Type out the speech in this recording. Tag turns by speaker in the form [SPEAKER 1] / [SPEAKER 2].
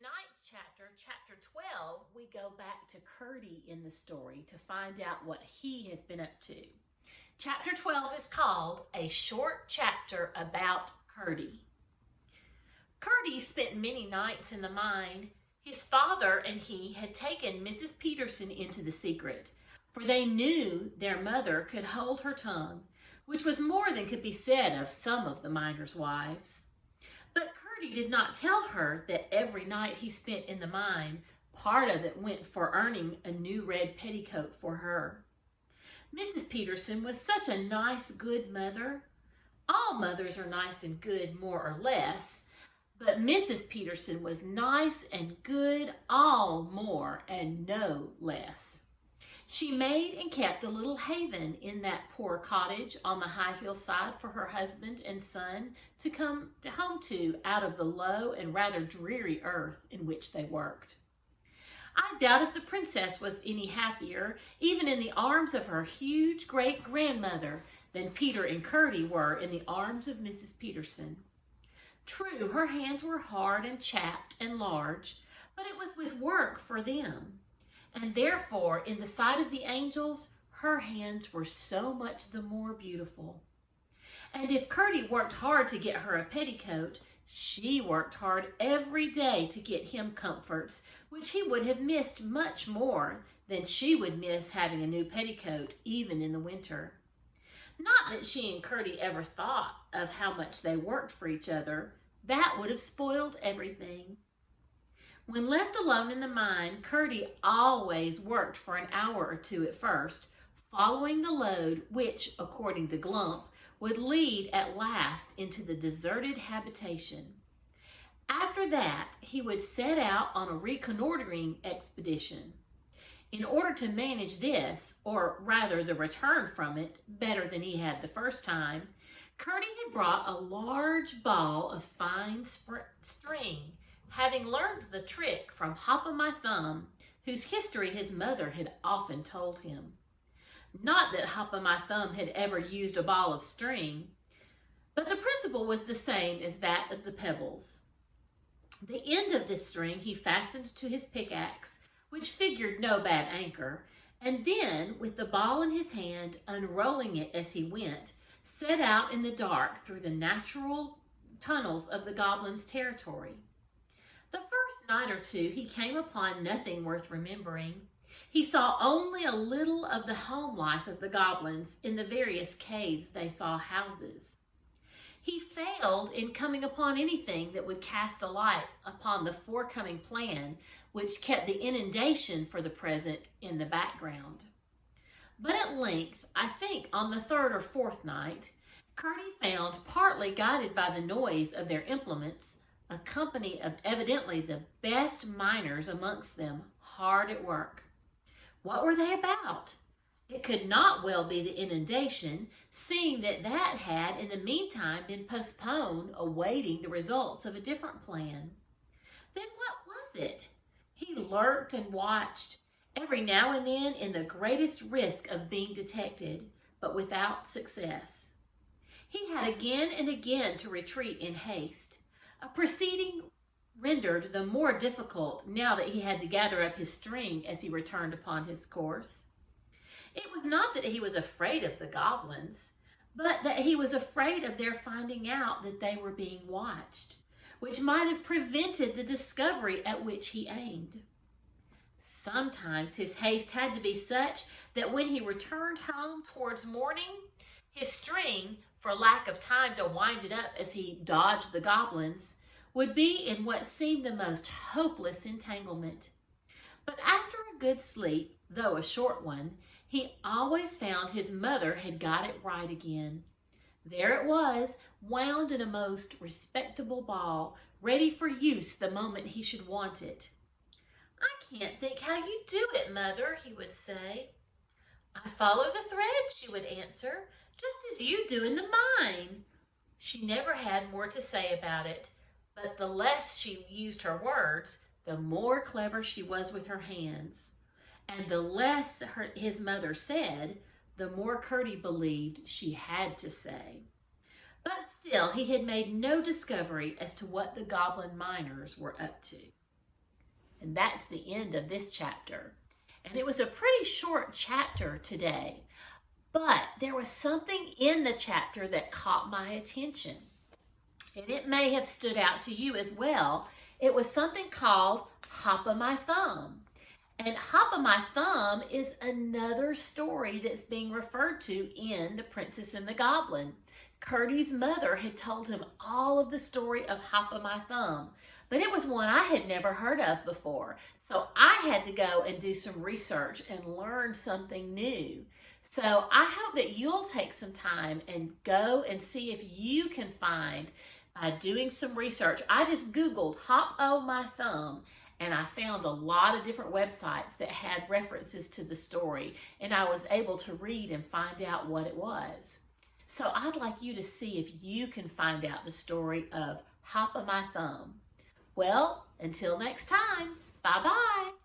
[SPEAKER 1] Tonight's chapter 12, we go back to Curdie in the story to find out what he has been up to. Chapter 12 is called A Short Chapter About Curdie. Curdie spent many nights in the mine. His father and he had taken Mrs. Peterson into the secret, for they knew their mother could hold her tongue, which was more than could be said of some of the miners' wives. But Curdie did not tell her that every night he spent in the mine, part of it went for earning a new red petticoat for her. Mrs. Peterson was such a nice, good mother. All mothers are nice and good, more or less, but Mrs. Peterson was nice and good all more and no less. She made and kept a little haven in that poor cottage on the high hillside for her husband and son to come home to out of the low and rather dreary earth in which they worked. I doubt if the princess was any happier, even in the arms of her huge great-grandmother, than Peter and Curdie were in the arms of Mrs. Peterson. True, her hands were hard and chapped and large, but it was with work for them. And therefore, in the sight of the angels, her hands were so much the more beautiful. And if Curdie worked hard to get her a petticoat, she worked hard every day to get him comforts, which he would have missed much more than she would miss having a new petticoat, even in the winter. Not that she and Curdie ever thought of how much they worked for each other. That would have spoiled everything. When left alone in the mine, Curdie always worked for an hour or two at first, following the lode which, according to Glump, would lead at last into the deserted habitation. After that, he would set out on a reconnoitering expedition. In order to manage this, or rather the return from it, better than he had the first time, Curdie had brought a large ball of fine string, having learned the trick from Hop-o'-my-Thumb, whose history his mother had often told him. Not that Hop-o'-my-Thumb had ever used a ball of string, but the principle was the same as that of the pebbles. The end of this string he fastened to his pickaxe, which figured no bad anchor, and then, with the ball in his hand, unrolling it as he went, set out in the dark through the natural tunnels of the goblins' territory. The first night or two he came upon nothing worth remembering. He saw only a little of the home life of the goblins in the various caves they saw houses. He failed in coming upon anything that would cast a light upon the forthcoming plan, which kept the inundation for the present in the background. But at length, I think on the third or fourth night, Curdie found, partly guided by the noise of their implements, a company of evidently the best miners amongst them, hard at work. What were they about? It could not well be the inundation, seeing that had in the meantime been postponed, awaiting the results of a different plan. Then what was it? He lurked and watched, every now and then in the greatest risk of being detected, but without success. He had again and again to retreat in haste, a proceeding rendered the more difficult now that he had to gather up his string as he returned upon his course. It was not that he was afraid of the goblins, but that he was afraid of their finding out that they were being watched, which might have prevented the discovery at which he aimed. Sometimes his haste had to be such that when he returned home towards morning, his string, for lack of time to wind it up as he dodged the goblins, would be in what seemed the most hopeless entanglement. But after a good sleep, though a short one, he always found his mother had got it right again. There it was, wound in a most respectable ball, ready for use the moment he should want it. "I can't think how you do it, Mother," he would say. "I follow the thread," she would answer, "just as you do in the mine." She never had more to say about it, but the less she used her words, the more clever she was with her hands. And the less his mother said, the more Curdie believed she had to say. But still, he had made no discovery as to what the goblin miners were up to. And that's the end of this chapter. And it was a pretty short chapter today, but there was something in the chapter that caught my attention. And it may have stood out to you as well. It was something called Hop o' My Thumb. And Hop o' My Thumb is another story that's being referred to in The Princess and the Goblin. Curdie's mother had told him all of the story of Hop o' My Thumb, but it was one I had never heard of before. So I had to go and do some research and learn something new. So I hope that you'll take some time and go and see if you can find, by doing some research. I just Googled Hop o' My Thumb, and I found a lot of different websites that had references to the story, and I was able to read and find out what it was. So I'd like you to see if you can find out the story of Hop o' My Thumb. Well, until next time, bye-bye.